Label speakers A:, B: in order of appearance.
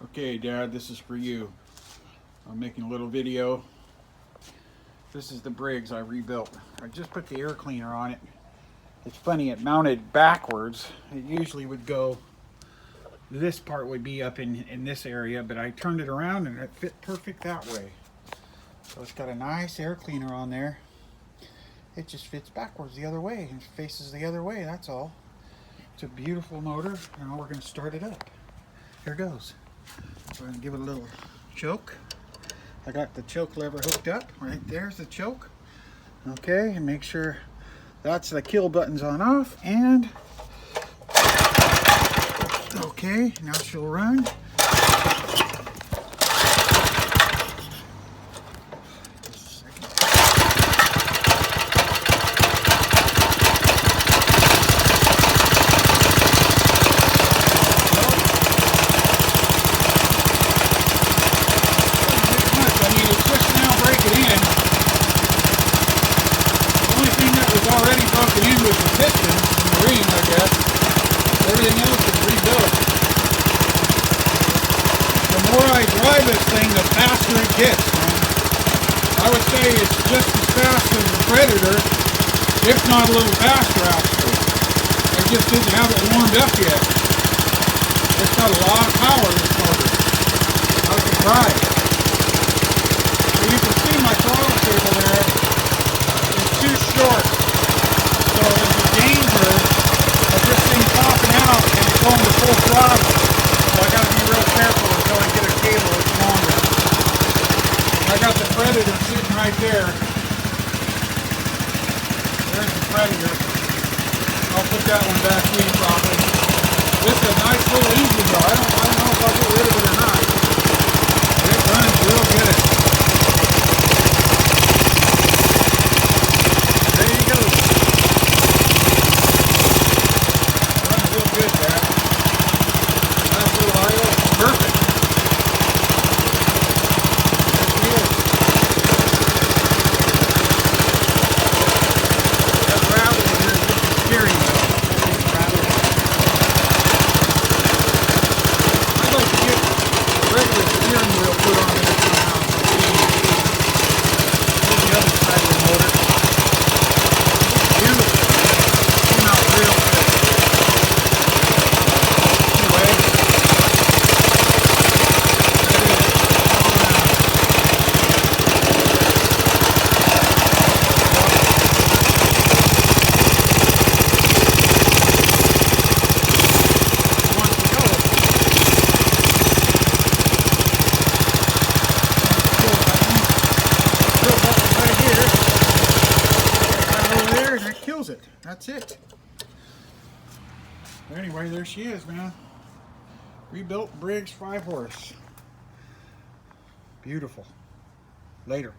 A: Okay, Dad, this is for you. I'm making a little video. This is the Briggs I rebuilt. I just put the air cleaner on it. It's funny, it mounted backwards. It usually would go, this part would be up in this area, but I turned it around and it fit perfect that way. So it's got a nice air cleaner on there. It just fits backwards the other way and faces the other way, that's all. It's a beautiful motor. Now we're going to start it up. Here goes. We're going to give it a little choke. I got the choke lever hooked up. Right there's the choke. Okay, and make sure that's the kill button's on off. And okay, now she'll run.
B: Already broken in with the piston and the ring, I guess. Everything else is rebuilt. The more I drive this thing, the faster it gets. I would say it's just as fast as the Predator, if not a little faster actually. I just didn't have it warmed up yet. It's got a lot of power, this motor. I was surprised. So you can see my throttle cable there is too short. So there's a danger of this thing popping out and going to full throttle. So I got to be real careful until I get a cable that's longer. I got the Predator sitting right there. There's the Predator. I'll put that one back in properly. This is a nice little engine though. I don't know if I'll get rid of it or not. It runs real good. There you go. Good, Dad. Nice little idle. Perfect. There she is. That rattle in here is just the steering wheel. I'd like to get a regular steering wheel put on there somehow. Here's the other side of the motor. Beautiful. Came out real good. It. That's it. But anyway, there she is, man. Rebuilt Briggs 5-horse. Beautiful. Later.